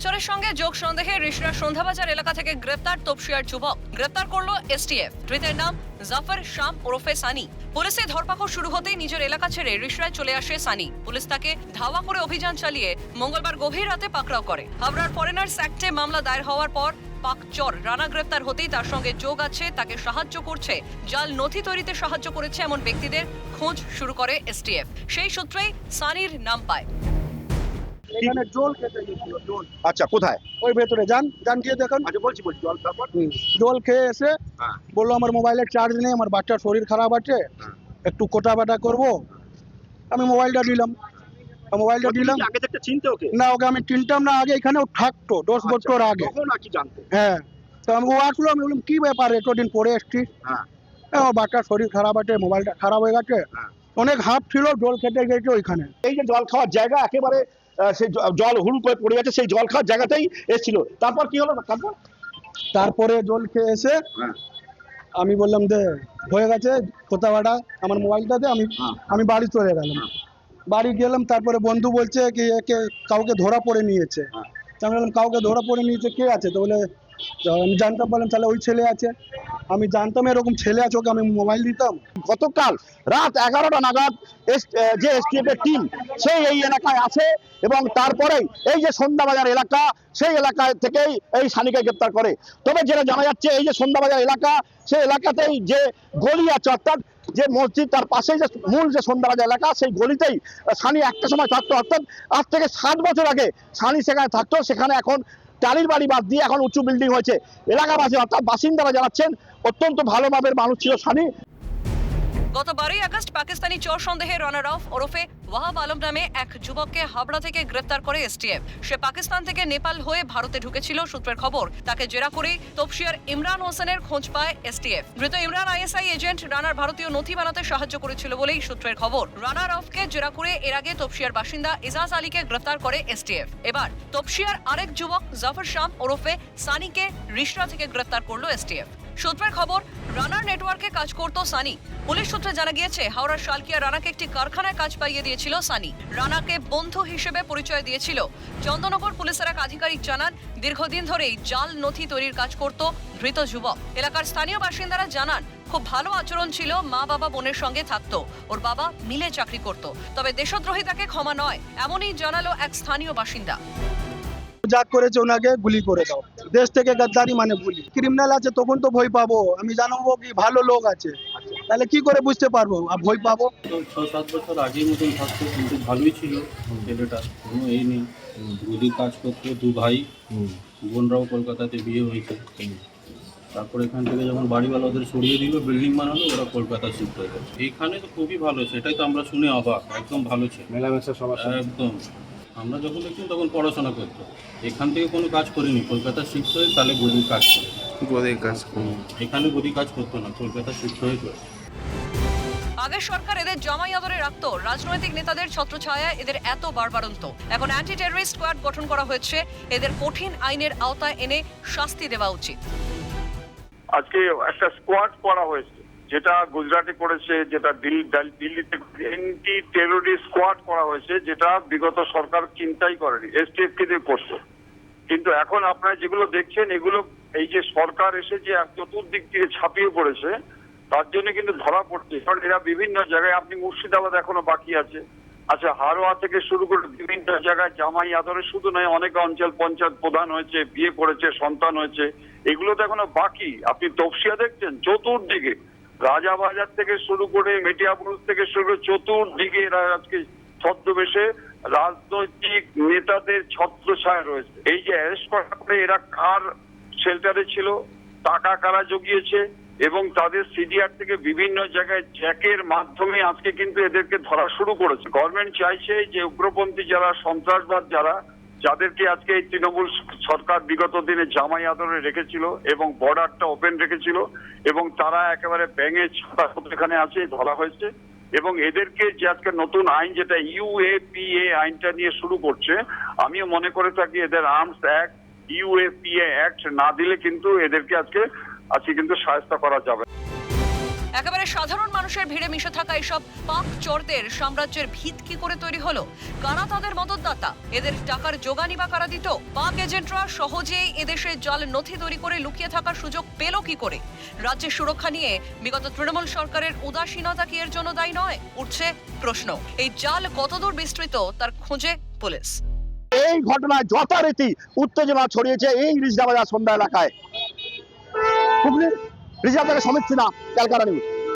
পাকচরের সঙ্গে যোগ সন্দেহে রিষড়া সন্ধ্যাবাজার এলাকা থেকে গ্রেপ্তার তপসিয়ার যুবক। গ্রেপ্তার করলো এসটিএফ। ধৃতের নাম জাফর শাম ওরফে সানি। পুলিশের ধরপাকড় শুরু হতেই নিজের এলাকা ছেড়ে রিষড়ায় চলে আসে সানি। পুলিশ তাকে ধাওয়া করে অভিযান চালিয়ে মঙ্গলবার গভীর রাতে পাকড়াও করে। হাবড়ার ফরেনার্স অ্যাক্টে মামলা দায়ের হওয়ার পর পাকচর রানা গ্রেপ্তার হতেই তার সঙ্গে যোগ আছে, তাকে সাহায্য করছে, জাল নথি তৈরিতে সাহায্য করেছে এমন ব্যক্তিদের খোঁজ শুরু করে এসটিএফ। সেই সূত্রেই সানির নাম পায়। এখানে জল খেতে গেছিল, জল। আচ্ছা, কোথায়? ওই ভেতরে যান গিয়ে দেখুন। আচ্ছা, বলছি জল। তারপর জল খেয়ে এসে হ্যাঁ। বললো আমার মোবাইলের চার্জ নেই, আমার বাচ্চার শরীর খারাপ আছে, একটু কোটা বাটা করবো। আমি মোবাইলটা দিলাম। আগে থেকে চিনতে ওকে? না, ওকে আমি চিনতাম না। আগে এখানে ও থাকতো 10 বছর আগে। তখন আর কি জানতে? হ্যাঁ, তো ও আসলো, আমি বললাম কি ব্যাপার, এতদিন পরে এসছিস? হ্যাঁ। আমার বাচ্চার শরীর খারাপ আছে, মোবাইলটা খারাপ হয়ে গেছে। হ্যাঁ। অনেক হাফ ছিল, জল খেতে গেছে ওইখানে। এই যে জল খাওয়ার জায়গা একেবারে সেই জল হুড় করে পড়ে গেছে, সেই জল খাওয়ার জায়গাতেই এসেছিল। তারপর কি হলো? তারপরে জল খেয়ে এসে হ্যাঁ। আমি বললাম দে হয়ে গেছে কোথা বাটা, আমার মোবাইলটা দে। আমি বাড়ি চলে গেলাম। বাড়ি গেলাম, তারপরে বন্ধু বলছে কি একে কাউকে ধরা পড়ে নিয়েছে। আমি বললাম কাউকে ধরা পড়ে নিয়েছে, কে আছে? তো বলে আমি জানতাম। বললাম তাহলে ওই ছেলে আছে। আমি জানতাম এরকম ছেলে আছে, ওকে আমি মোবাইল দিতাম। গতকাল রাত 11টা নাগাদ যে এসটিএফ এর টিম সেই এই এলাকায় আছে এবং তারপরেই এই যে সন্ধ্যাবাজার এলাকা, সেই এলাকা থেকেই এই সানিকে গ্রেপ্তার করে। তবে যেটা জানা যাচ্ছে, এই যে সন্ধ্যাবাজার এলাকা, সেই এলাকাতেই যে গলি আছে, অর্থাৎ যে মসজিদ তার পাশেই যে মূল যে সন্ধ্যাবাজার এলাকা, সেই গলিতেই সানি একটা সময় থাকতো। অর্থাৎ আজ থেকে 7 বছর আগে সানি সেখানে থাকতো। সেখানে এখন টালির বাড়ি বাদ দিয়ে এখন উঁচু বিল্ডিং হয়েছে। এলাকাবাসী অর্থাৎ বাসিন্দারা জানাচ্ছেন অত্যন্ত ভালো মাপের মানুষ ছিল সানি। গত 12 আগস্ট পাকিস্তানি চোর সন্দেহে রানার অফ ওরফে ওয়াহাব আলম নামে এক যুবককে হাবড়া থেকে গ্রেপ্তার করে এসটিএফ। সে পাকিস্তান থেকে নেপাল হয়ে ভারতে ঢুকেছিল সূত্রের খবর। তাকে জেরা করেই তপসিয়ার ইমরান হোসেনের খোঁজ পায় এসটিএফ। ধৃত ইমরান আইএসআই এজেন্ট রানার ভারতীয় নথি বানাতে সাহায্য করেছিল বলেই সূত্রের খবর। রানার অফকে জেরা করে এর আগে তপসিয়ার বাসিন্দা এজাজ আলীকে গ্রেপ্তার করে এসটিএফ। এবার তপসিয়ার আরেক যুবক জাফর শাম ওরফে সানিকে রিষড়া থেকে গ্রেপ্তার করলো এসটিএফ। সূত্রের খবর, রানার নেটওয়ার্কে কাজ করত সানি। পুলিশ সূত্রে জানা গিয়েছে হাওড়ার শালকিয়া রানাকে একটি কারখানায় কাজ পাইয়ে দিয়েছিল সানি। রানাকে বন্ধু হিসেবে পরিচয় দিয়েছিল। চন্দননগর পুলিশের এক আধিকারিক জানান, দীর্ঘদিন ধরেই জাল নথি তৈরির কাজ করত ধৃত যুবক। এলাকার স্থানীয় বাসিন্দারা জানান খুব ভালো আচরণ ছিল, মা বাবা বোনের সঙ্গে থাকতো। ওর বাবা মিলে চাকরি করত। তবে দেশদ্রোহী তাকে ক্ষমা নয়, এমনই জানালো এক স্থানীয় বাসিন্দা। যা করেছে ওনাকে গুলি করে দাও। দেশ থেকে গাদ্দারি মানে গুলি। ক্রিমিনাল আছে তখন তো ভয় পাবো। আমি জানাবো কি ভালো লোক আছে, তাহলে কি করে বুঝতে পারবো আর ভয় পাবো? তো 6-7 বছর আগের মতন থাকতো, কিন্তু ভালোই ছিল ছেলেটা, কোনো এই নেই। দুদি কাজ করতো, 2 ভাই, বোনরাও কলকাতাতে বিয়ে হয়েছে। তারপর এখান থেকে যখন বাড়িওয়ালা ওদের সরিয়ে দিল, বিল্ডিং বানালো, ওরা কলকাতা শিফট হয়ে গেল। এইখানে তো খুবই ভালো, সেটাই তো আমরা শুনে অবাক। একদম ভালো ছিল, মেলামেশা সবার একদম। আমরা যখন দেখছি তখন পড়াশোনা করতো। এখান থেকে কোনো কাজ করিনি, কলকাতা শিফট হয়ে তাহলে গদির কাজ করে। এখানে গদি কাজ করতো না, কলকাতা শিফট হয়ে করে। আগের সরকার এদের জামাই আদরে রাখতো, রাজনৈতিক নেতাদের ছত্রছায়ায় এদের এত বাড়বাড়ন্ত। এখন অ্যান্টি টেররিস্ট স্কোয়াড গঠন করা হয়েছে। এদের কঠিন আইনের আওতায় এনে শাস্তি দেওয়া উচিত। আজকে একটা স্কোয়াড করা হয়েছে, যেটা গুজরাটে করেছে, যেটা দিল্লিতে অ্যান্টি টেররিস্ট স্কোয়াড করা হয়েছে, যেটা বিগত সরকার চিন্তাই করেনি, এসটিএফ কে দিয়ে করছে। কিন্তু এখন আপনারা যেগুলো দেখছেন, এগুলো এই যে সরকার এসে যে চতুর্দিক দিয়ে ছাপিয়ে পড়েছে, তার জন্য কিন্তু ধরা পড়ছে। কারণ এরা বিভিন্ন জায়গায়, আপনি মুর্শিদাবাদ এখনো বাকি আছে, আচ্ছা হারোয়া থেকে শুরু করে বিভিন্ন জায়গায় জামাই আদরে শুধু নয়, অনেক অঞ্চল পঞ্চায়েত প্রধান হয়েছে, বিয়ে করেছে, সন্তান হয়েছে, এগুলো তো এখনো বাকি। আপনি তপসিয়া দেখছেন চতুর্দিকে, রাজাবাজার থেকে শুরু করে মেটিয়াপুর থেকে শুরু করে চতুর্দিকে এরা আজকে ছদ্মবেশে রাজনৈতিক নেতাদের ছত্রছায়া রয়েছে। এই যে অ্যারেস্ট করার পরে এরা কার শেল্টারে ছিল, টাকা কারা জগিয়েছে, এবং তাদের সিডিআর থেকে বিভিন্ন জায়গায় জ্যাকের মাধ্যমে আজকে কিন্তু এদেরকে ধরা শুরু করেছে। গভর্নমেন্ট চাইছে যে উগ্রপন্থী যারা, সন্ত্রাসবাদ যারা, যাদেরকে আজকে এই তৃণমূল সরকার বিগত দিনে জামাই আদরে রেখেছিল এবং বর্ডারটা ওপেন রেখেছিল, এবং তারা একেবারে ব্যাঙের ছাতা এখানে আছে, ধরা হয়েছে। এবং এদেরকে যে আজকে নতুন আইন, যেটা ইউএপিএ আইনটা নিয়ে শুরু করছে, আমিও মনে করে থাকি এদের আর্মস অ্যাক্ট, ইউএপিএ অ্যাক্ট না দিলে কিন্তু এদেরকে আজকে কিন্তু শায়েস্তা করা যাবে। একেবারে সাধারণ মানুষের ভিড়ে মিশে থাকা এসব পাক চোরদের সাম্রাজ্যের ভিত কি করে তৈরি হলো? কারা তাদের মদতদাতা? এদের টাকার যোগানই বা কারা দিত? পাক এজেন্টরা সহজেই এদেশে জাল নথি তৈরি করে লুকিয়ে থাকার সুযোগ পেল কি করে? রাজ্যের সুরক্ষা নিয়ে বিগত তৃণমূল সরকারের উদাসীনতা কি এর জন্য দায়ী নয়? উঠছে প্রশ্ন। এই জাল কতদূর বিস্তৃত তার খোঁজে পুলিশ। এই ঘটনায় যথারীতি উত্তেজনা ছড়িয়েছে এই রিজদা বাজার সন্ধ্যা এলাকায়। হুগলির রিজদা থেকে সমিত সিনহা, ক্যালকাটা নিউজ।